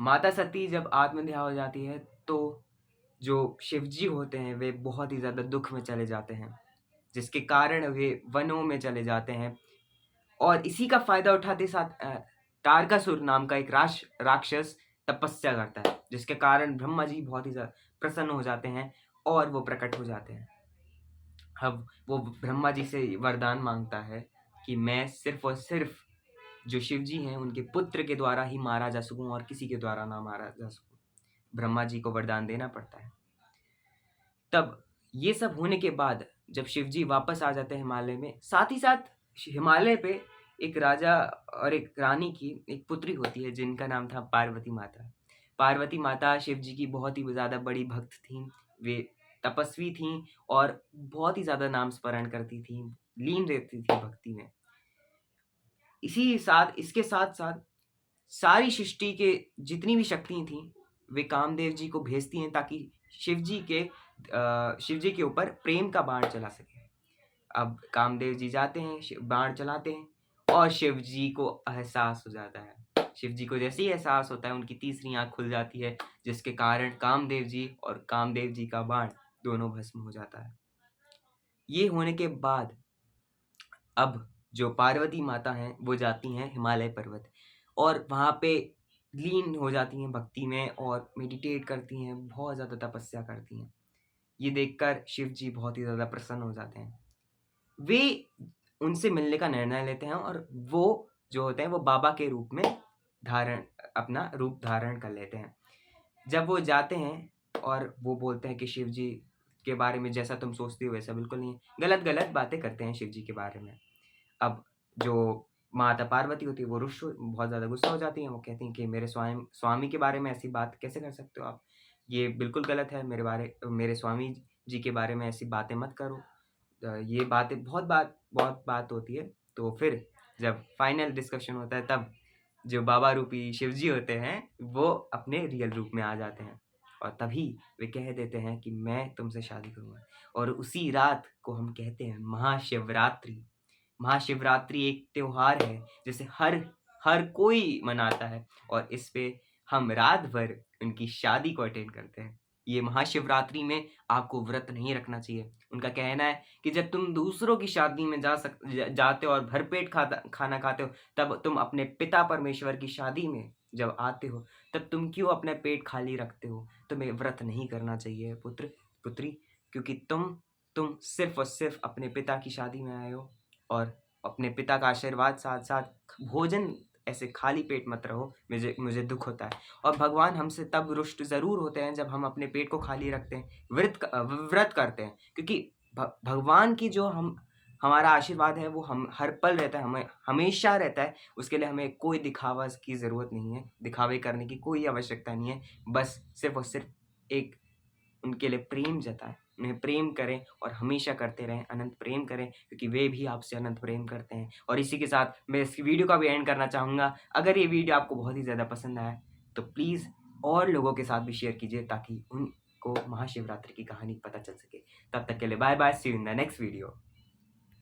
माता सती जब आत्महत्या हो जाती है तो जो शिव जी होते हैं वे बहुत ही ज़्यादा दुःख में चले जाते हैं, जिसके कारण वे वनों में चले जाते हैं और इसी का फ़ायदा उठाते साथ तारकासुर नाम का एक राक्षस तपस्या करता है, जिसके कारण ब्रह्मा जी बहुत ही प्रसन्न हो जाते हैं और वो प्रकट हो जाते हैं। अब वो ब्रह्मा जी से वरदान माँगता है कि मैं सिर्फ़ और सिर्फ़ जो शिव जी हैं उनके पुत्र के द्वारा ही मारा जा सकूँ और किसी के द्वारा ना मारा जा सकूँ। ब्रह्मा जी को वरदान देना पड़ता है। तब ये सब होने के बाद जब शिव जी वापस आ जाते हैं हिमालय में, साथ ही साथ हिमालय पे एक राजा और एक रानी की एक पुत्री होती है जिनका नाम था पार्वती माता। पार्वती माता शिव जी की बहुत ही ज़्यादा बड़ी भक्त थीं। वे तपस्वी थीं और बहुत ही ज़्यादा नाम स्मरण करती थीं, लीन रहती थी भक्ति में। इसके साथ-साथ सारी सृष्टि के जितनी भी शक्ति थीं, वे कामदेव जी को भेजती हैं ताकि शिव जी के ऊपर प्रेम का बाण चला सकें। अब कामदेव जी जाते हैं, बाण चलाते हैं और शिव जी को एहसास हो जाता है। शिव जी को जैसे ही एहसास होता है, उनकी तीसरी आँख खुल जाती है, जिसके कारण कामदेव जी और कामदेव जी का बाण दोनों भस्म हो जाता है। ये होने के बाद अब जो पार्वती माता हैं, वो जाती हैं हिमालय पर्वत और वहाँ पे लीन हो जाती हैं भक्ति में और मेडिटेट करती हैं, बहुत ज़्यादा तपस्या करती हैं। ये देखकर शिव जी बहुत ही ज़्यादा प्रसन्न हो जाते हैं। वे उनसे मिलने का निर्णय लेते हैं और वो जो होते हैं, वो बाबा के रूप में धारण अपना रूप धारण कर लेते हैं। जब वो जाते हैं और वो बोलते हैं कि शिव जी के बारे में जैसा तुम सोचती हो वैसा बिल्कुल नहीं है, गलत-गलत बातें करते हैं शिव जी के बारे में। अब जो माता पार्वती होती है वो बहुत ज़्यादा गुस्सा हो जाती हैं, वो कहती हैं कि मेरे स्वामी के बारे में ऐसी बात कैसे कर सकते हो आप? ये बिल्कुल गलत है, मेरे स्वामी जी के बारे में ऐसी बातें मत करो। ये बातें बहुत बात होती है, तो फिर जब फाइनल डिस्कशन होता है तब जो बाबा रूपी शिव जी होते हैं, वो अपने रियल रूप में आ जाते हैं और तभी वे कह देते हैं कि मैं तुमसे शादी करूँगा और उसी रात को हम कहते हैं महाशिवरात्रि। महाशिवरात्रि एक त्योहार है जिसे हर हर कोई मनाता है और इस पे हम रात भर उनकी शादी को अटेंड करते हैं। ये महाशिवरात्रि में आपको व्रत नहीं रखना चाहिए। उनका कहना है कि जब तुम दूसरों की शादी में जाते हो और भरपेट खाना खाते हो, तब तुम अपने पिता परमेश्वर की शादी में जब आते हो, तब तुम क्यों अपना पेट खाली रखते हो? तुम्हें व्रत नहीं करना चाहिए पुत्री, क्योंकि तुम सिर्फ़ और सिर्फ़ अपने पिता की शादी में आए हो और अपने पिता का आशीर्वाद साथ-साथ भोजन ऐसे खाली पेट मत रहो, मुझे दुःख होता है। और भगवान हमसे तब रुष्ट ज़रूर होते हैं जब हम अपने पेट को खाली रखते हैं, व्रत करते हैं, क्योंकि भगवान की जो हमारा आशीर्वाद है वो हम हर पल रहता है, हमें हमेशा रहता है, उसके लिए हमें कोई दिखावा की ज़रूरत नहीं है, दिखावे करने की कोई आवश्यकता नहीं है, बस सिर्फ़ और सिर्फ़ एक उनके लिए प्रेम जताएँ, उन्हें प्रेम करें और हमेशा करते रहें, अनंत प्रेम करें क्योंकि वे भी आपसे अनंत प्रेम करते हैं। और इसी के साथ मैं इस वीडियो का भी एंड करना चाहूँगा। अगर ये वीडियो आपको बहुत ही ज़्यादा पसंद आया, तो प्लीज़ और लोगों के साथ भी शेयर कीजिए ताकि उनको महाशिवरात्रि की कहानी पता चल सके। तब तक के लिए bye bye, see you in the next video.